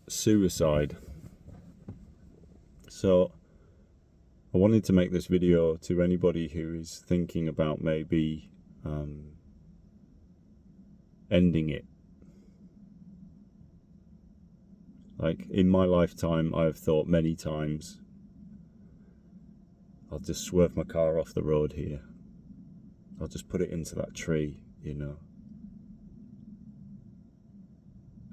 suicide. So I wanted to make this video to anybody who is thinking about maybe ending it. Like, in my lifetime, I've thought many times, I'll just swerve my car off the road here. I'll just put it into that tree, you know.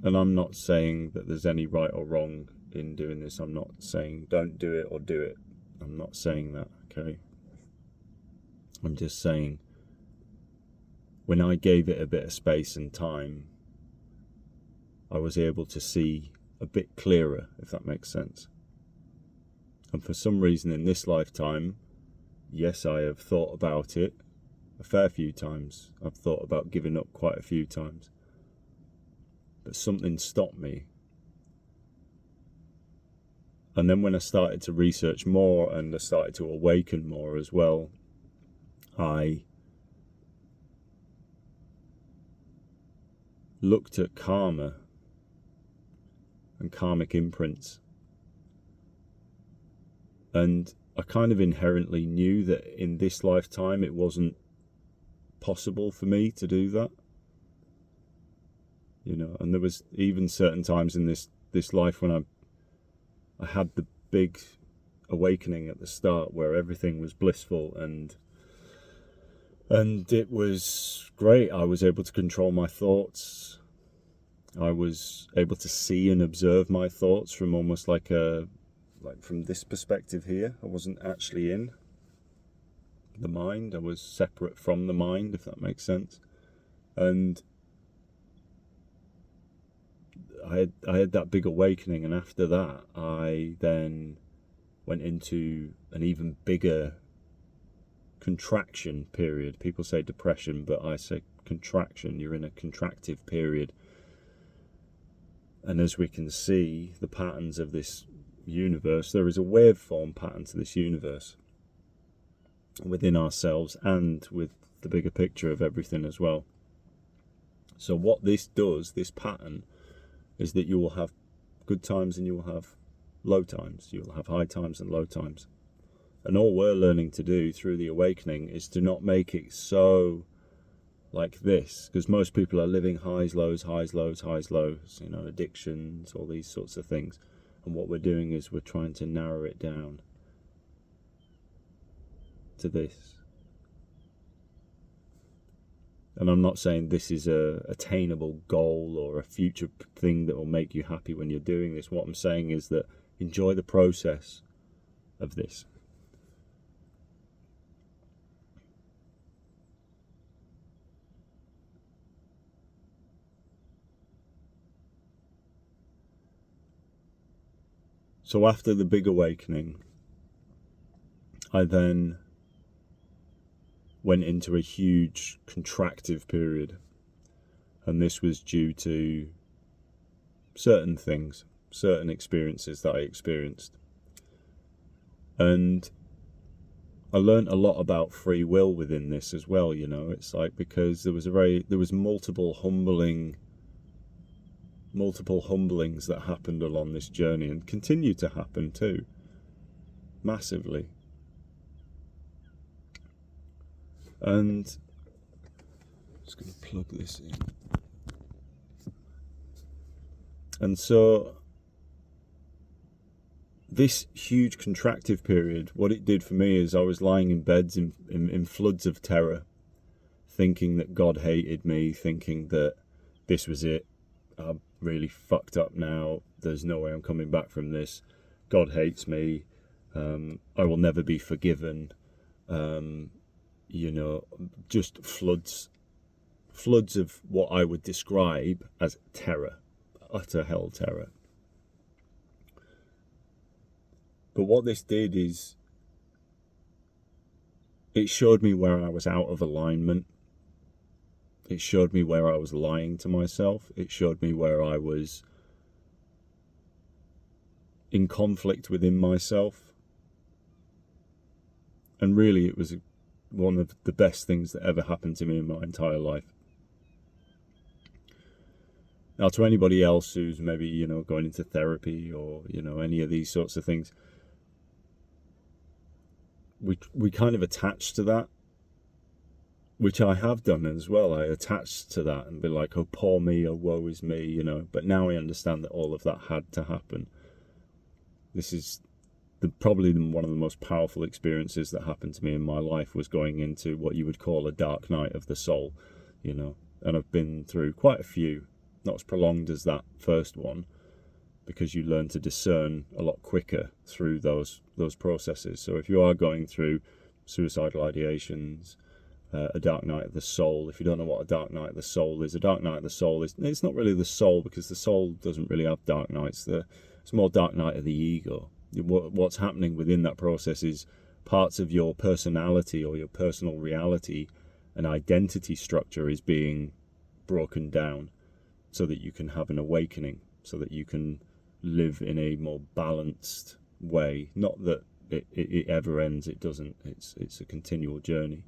And I'm not saying that there's any right or wrong in doing this. I'm not saying don't do it or do it. I'm not saying that, okay? I'm just saying, when I gave it a bit of space and time, I was able to see a bit clearer, if that makes sense. And for some reason in this lifetime, yes, I have thought about it a fair few times. I've thought about giving up quite a few times. But something stopped me. And then when I started to research more and I started to awaken more as well, I looked at karma and karmic imprints. And I kind of inherently knew that in this lifetime it wasn't possible for me to do that. You know, and there was even certain times in this life when I had the big awakening at the start where everything was blissful and it was great. I was able to control my thoughts. I was able to see and observe my thoughts from almost like from this perspective here. I wasn't actually in the mind. I was separate from the mind, if that makes sense. And I had that big awakening, and after that I then went into an even bigger contraction period. People say depression, but I say contraction. You're in a contractive period. And as we can see, the patterns of this universe, there is a waveform pattern to this universe within ourselves and with the bigger picture of everything as well. So what this does, this pattern, is that you will have good times and you will have low times. You will have high times and low times. And all we're learning to do through the awakening is to not make it so like this, because most people are living highs, lows, highs, lows, highs, lows, you know, addictions, all these sorts of things. And what we're doing is we're trying to narrow it down to this. And I'm not saying this is a attainable goal or a future thing that will make you happy when you're doing this. What I'm saying is that enjoy the process of this. So after the big awakening, I then went into a huge contractive period. And this was due to certain things, certain experiences that I experienced. And I learned a lot about free will within this as well, you know. It's like, because there was multiple humblings that happened along this journey and continue to happen too, massively. And I'm just going to plug this in. And so this huge contractive period, what it did for me is I was lying in beds in floods of terror, thinking that God hated me, thinking that this was it. I'm really fucked up now. There's no way I'm coming back from this. God hates me. I will never be forgiven. You know, just floods of what I would describe as terror, utter hell terror. But what this did is it showed me where I was out of alignment. It showed me where I was lying to myself. It showed me where I was in conflict within myself. And really, it was one of the best things that ever happened to me in my entire life. Now, to anybody else who's maybe, going into therapy or, any of these sorts of things, we kind of attach to that, which I have done as well. I attached to that and be like, oh, poor me, oh, woe is me, But now I understand that all of that had to happen. This is probably one of the most powerful experiences that happened to me in my life, was going into what you would call a dark night of the soul, And I've been through quite a few, not as prolonged as that first one, because you learn to discern a lot quicker through those processes. So if you are going through suicidal ideations, a dark night of the soul, if you don't know what a dark night of the soul is, a dark night of the soul it's not really the soul, because the soul doesn't really have dark nights. It's more dark night of the ego. What's happening within that process is parts of your personality or your personal reality and identity structure is being broken down, so that you can have an awakening, so that you can live in a more balanced way. Not that it ever ends, it doesn't. It's a continual journey.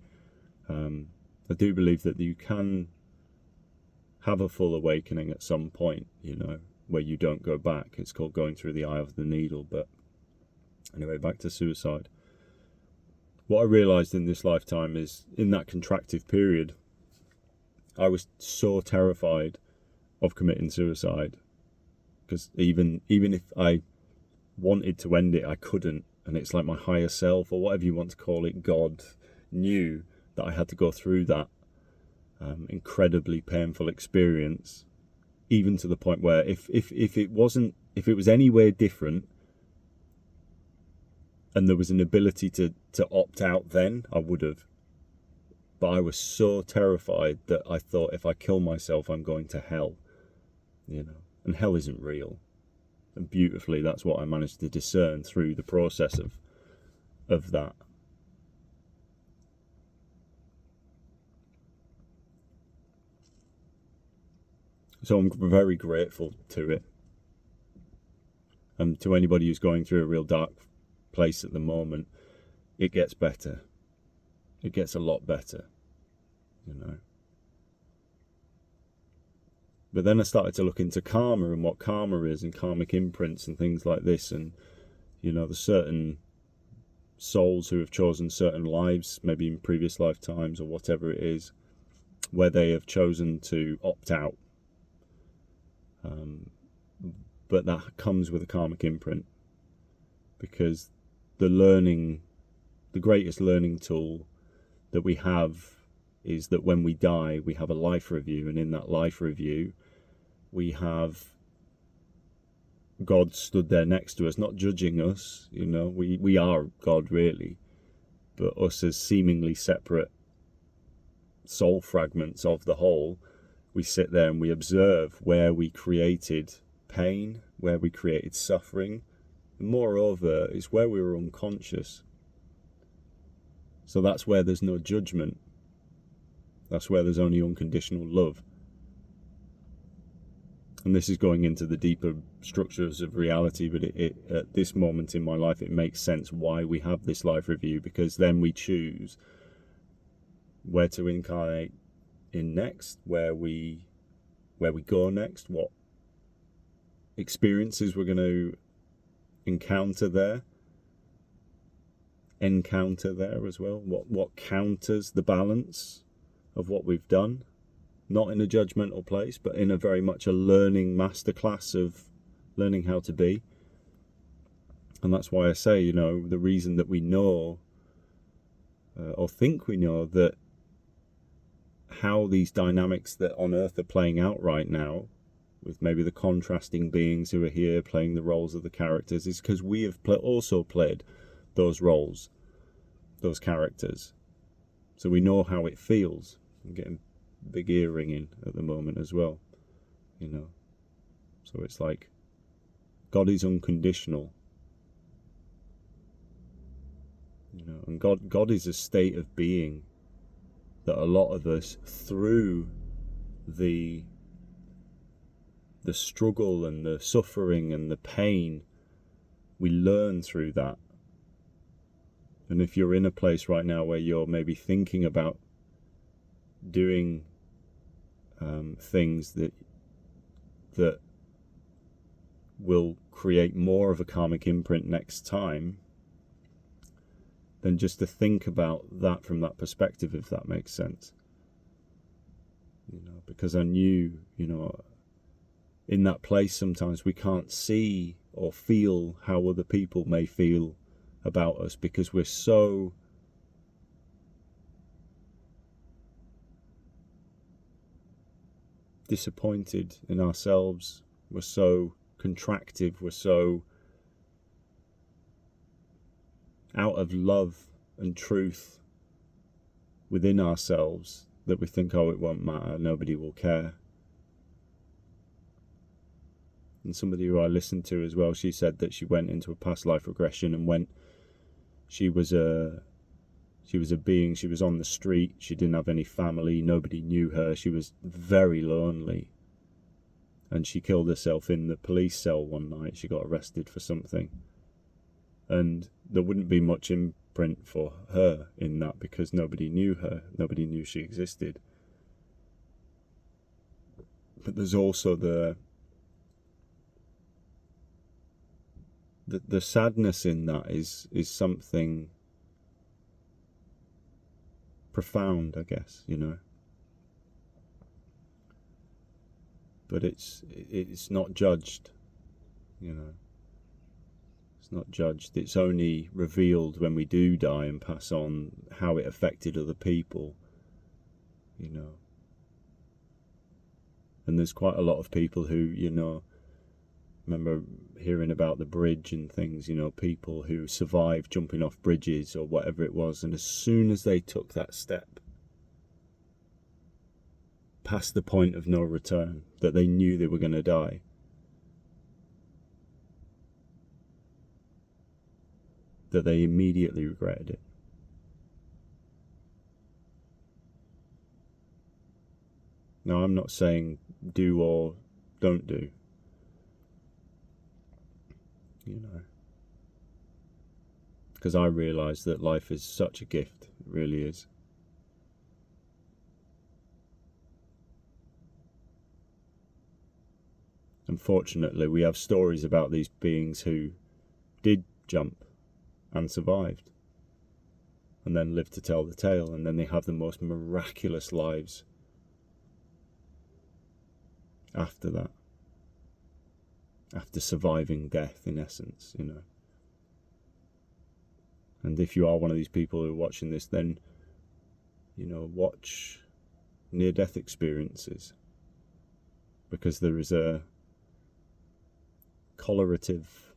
I do believe that you can have a full awakening at some point, where you don't go back. It's called going through the eye of the needle. But anyway, back to suicide. What I realised in this lifetime is, in that contractive period, I was so terrified of committing suicide, because even if I wanted to end it, I couldn't. And it's like my higher self, or whatever you want to call it, God, knew that I had to go through that incredibly painful experience, even to the point where if it was anywhere different and there was an ability to opt out, then I would have. But I was so terrified that I thought, if I kill myself, I'm going to hell, and hell isn't real. And beautifully, that's what I managed to discern through the process of that. So I'm very grateful to it. And to anybody who's going through a real dark place at the moment, it gets better. It gets a lot better, But then I started to look into karma and what karma is, and karmic imprints and things like this. And, there's certain souls who have chosen certain lives, maybe in previous lifetimes or whatever it is, where they have chosen to opt out. But that comes with a karmic imprint, because the greatest learning tool that we have is that when we die, we have a life review, and in that life review, we have God stood there next to us, not judging us. We are God, really, but us as seemingly separate soul fragments of the whole. We sit there and we observe where we created pain, where we created suffering. And moreover, it's where we were unconscious. So that's where there's no judgment. That's where there's only unconditional love. And this is going into the deeper structures of reality, but it at this moment in my life, it makes sense why we have this life review, because then we choose where to incarnate in next, where we go next, what experiences we're going to encounter there as well, what counters the balance of what we've done, not in a judgmental place, but in a very much a learning masterclass of learning how to be. And that's why I say, the reason that we know or think we know that how these dynamics that on Earth are playing out right now, with maybe the contrasting beings who are here playing the roles of the characters, is because we have also played those roles, those characters. So we know how it feels. I'm getting big ear ringing at the moment as well, So it's like, God is unconditional, and God is a state of being that a lot of us, through the struggle and the suffering and the pain, we learn through that. And if you're in a place right now where you're maybe thinking about doing things that that will create more of a karmic imprint next time, than just to think about that from that perspective, if that makes sense. Because I knew, in that place sometimes we can't see or feel how other people may feel about us, because we're so disappointed in ourselves, we're so contractive, we're so out of love and truth within ourselves that we think, oh, it won't matter, nobody will care. And somebody who I listened to as well, she said that she went into a past life regression, and when she was a being, she was on the street, she didn't have any family, nobody knew her, she was very lonely, and she killed herself in the police cell one night. She got arrested for something, and there wouldn't be much imprint for her in that, because nobody knew her, nobody knew she existed. But there's also the sadness in that is something profound, I guess, but it's not judged, it's not judged. It's only revealed when we do die and pass on how it affected other people, and there's quite a lot of people who, remember hearing about the bridge and things, people who survived jumping off bridges or whatever it was, and as soon as they took that step past the point of no return, that they knew they were going to die, that they immediately regretted it. Now, I'm not saying do or don't do, because I realise that life is such a gift, it really is. Unfortunately, we have stories about these beings who did jump and survived, and then lived to tell the tale, and then they have the most miraculous lives after that, after surviving death, in essence, And if you are one of these people who are watching this, then, watch near-death experiences, because there is a correlative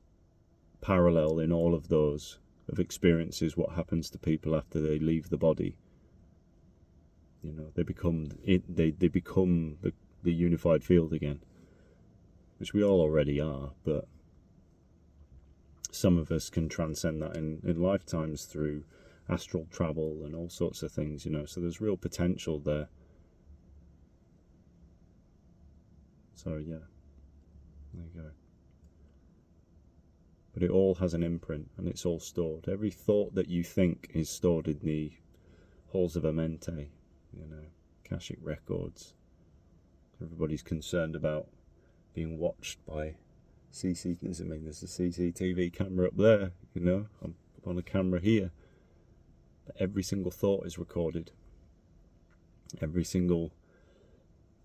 parallel in all of those of experiences, what happens to people after they leave the body. They become the unified field again, which we all already are, but some of us can transcend that in lifetimes through astral travel and all sorts of things, so there's real potential there. So yeah, there you go. But it all has an imprint, and it's all stored. Every thought that you think is stored in the halls of Amente, Akashic records. Everybody's concerned about being watched by CCTV. I mean, there's a CCTV camera up there, I'm on a camera here. But every single thought is recorded. Every single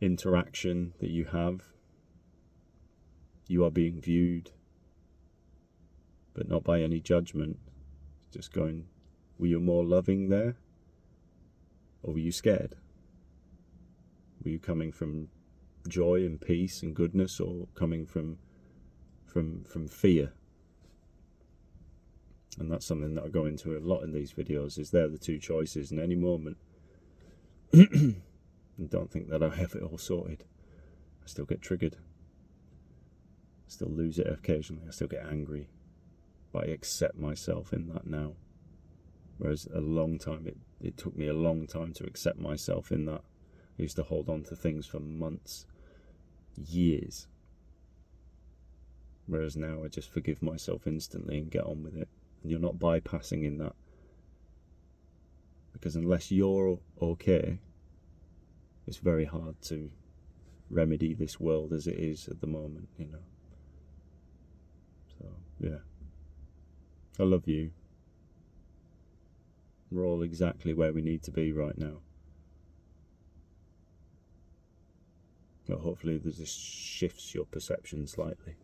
interaction that you have, you are being viewed, but not by any judgment. Just going, were you more loving there? Or were you scared? Were you coming from joy and peace and goodness, or coming from fear? And that's something that I go into a lot in these videos, is they're the two choices in any moment. And don't think that I have it all sorted. I still get triggered. I still lose it occasionally. I still get angry. But I accept myself in that now. Whereas it took me a long time to accept myself in that. I used to hold on to things for months, years. Whereas now I just forgive myself instantly and get on with it. And you're not bypassing in that. Because unless you're okay, it's very hard to remedy this world as it is at the moment, you know. So, yeah. I love you. We're all exactly where we need to be right now. But hopefully this shifts your perception slightly.